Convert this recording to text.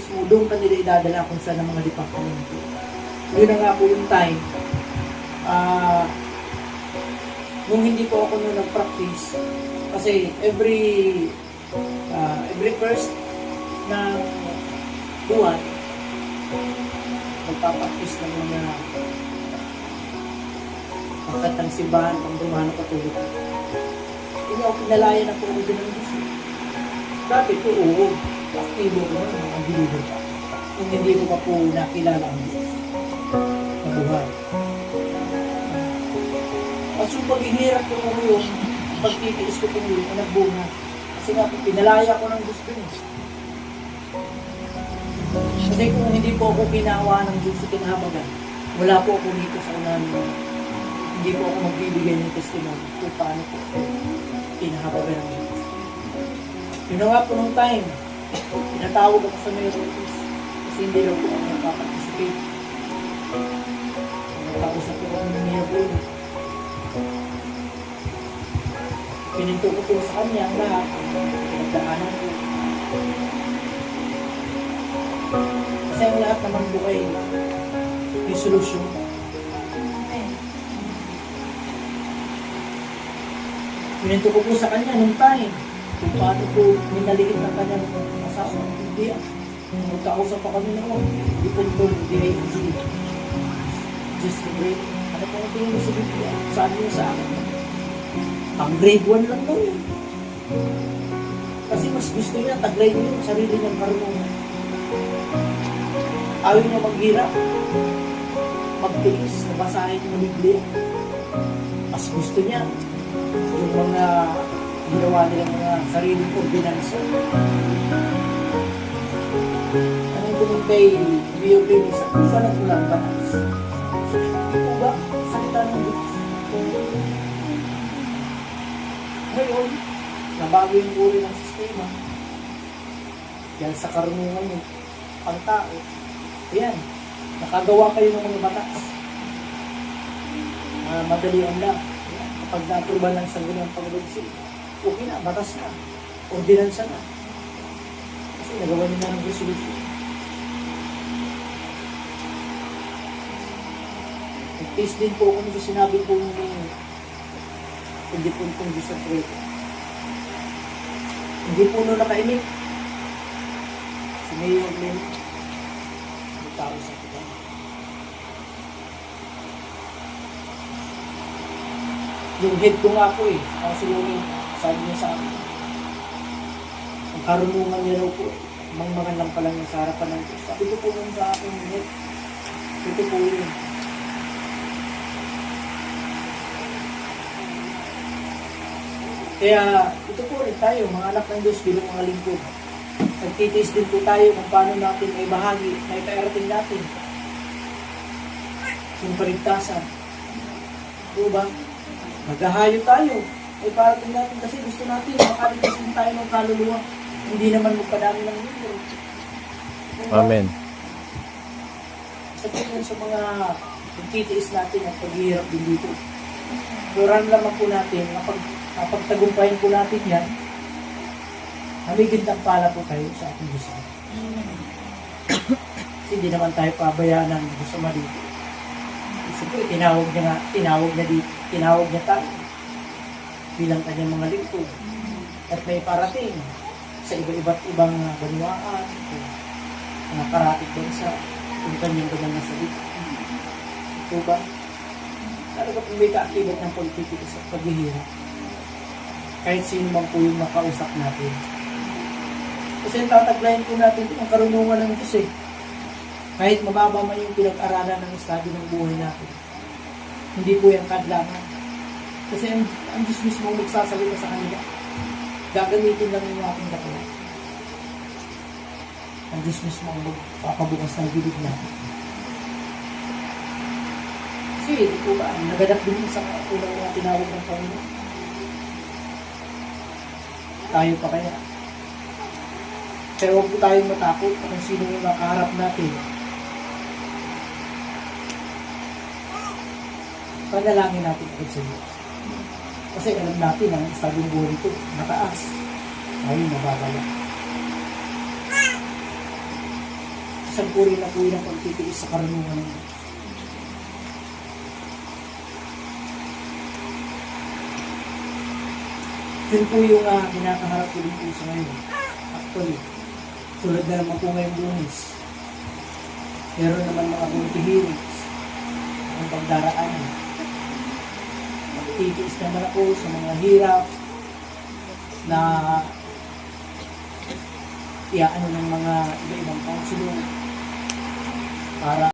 mismo, doon ka nila idadala kung saan ang mga departamento. Yun na nga po yung time. Nung hindi po ako nung nag-practice, kasi every first ng buwan, magpapractice ng mga pagkatang simbahan, pang Romano Katoliko. Hindi ako pinalaya na po ako din ng Diyos. Dati po, oo, aktibo ko na mga believer pa. Kung hindi ko pa po nakilala ang Diyos na buhay. At yung paghihirap ko po yung pagtitiis ko po yung nagbunga. Kasi nga po, pinalaya ko ng Diyos din. Kasi kung hindi po ako ginawa ng Diyos sa kinahabagan, wala po ako dito sa unahan mo. Hindi po ako magbibigay ng testimony kung paano po kinahabagan ng Diyos. Yun na nga po nung time, pinatawag ako sa mayor's office kasi hindi daw po ako nagpaparticipate. Nagkausap po ako ng mayor po. Pininto ko po sa kanya ang lahat, pinagdaanan ko. Kasi ang lahat naman po ay may solusyon. Pininto ko po sa kanya nung time kung paano po minaliit ng kanyang asawa ng India. Magkausap pa kami noon, di po ito, DIG. Just the grade. Ano po ang tingin mo sa Biblia? Saan niyo sa akin? Ang grade 1 lang daw yun. Kasi mas gusto niya, taglay niyo yung sarili niyang karunungan. Ayaw niya maghirap, magtiis, nabasahin yung Biblia. Mas gusto niya yung mga ginawa nilang mga sariling ordinansa. Ano yung kay Mayor Dennis, di ba nagpulang batas? Di po ba? Salita ng Diyos. Ngayon, nabago yung uri ng sistema. Yan sa karunungan yung pang-tao. Ayan, nakagawa kayo ng mga batas. Madali ang lang. Kapag na-apruban ng Sangguniang Pangulunsod, okay na, batas na, ordinansa na. Kasi nagawa nila ng resolution. Nag-taste din po kung sinabi po ni hindi po itong Diyos at Rito. Hindi po nung nakainip. Si Mayor Lim, may tao sa kita. Yung head ko nga po kasi yung sabi niya sa akin, ang karunungan niya raw po, mga lang pa lang yung sa harapan ng Diyos. Sabi ko po nun sa akin, head, ito po yun. Kaya ito po rin tayo, mga anak ng Diyos bilang mga lingkod. Nagtitiis din po tayo kung paano natin may bahagi, may pairating natin. Yung paligtasan. Diba ba? Maghahayo tayo. Ay parating natin kasi gusto natin makaligtas din tayo ng kaluluwa. Hindi naman magpadami ng libro. Diba? Amen. Isa po yun sa mga nagtitiis natin at paghihirap din dito. Turan lamang po natin kapag tagumpahin po natin yan, namigintang pala po tayo sa ating Diyos. Kasi hindi naman tayo pabayaan ng Diyos sa mali. Siyempre, tinawag niya tayo bilang kanyang mga lingkod. At may parating sa iba-iba't ibang banwaan, mga karatig bansa, kung kanyang ganang nasa dito. Ito ba? Talaga kung may kaakibat ng pagtitiis at paghihirap. Kahit sino man po yung makausap natin. Kasi yung tataglayin po natin ang karunungan ng Diyos Kahit mababa man yung pinag-aralan ng estado ng buhay natin. Hindi po yung kadlangan. Kasi ang Diyos mismo magsasalita sa kanila. Gagamitin lang yung ating katawan. Ang Diyos mismo ang magpapabukas ng bibig natin. Kasi ito po ba, naganap din sa unang mga tinawag ng Panginoon. Tayo pa kaya. Pero huwag po tayong matakot kung sino yung makaharap natin. Panalangin natin agad sa Diyos. Kasi alam natin ang estadong buhay nito, mataas. Tayo nababala. isang puri na po yun ang pagtitiis sa karunungan ng Diyos. Yun po yung kinakaharap ko din po sa ngayon. Actually, tulad na naman po ngayong Lunes. Meron naman mga community hearings ang pagdaraan. Magtitiis naman ako sa mga hirap na iaano ng mga iba-ibang councilor para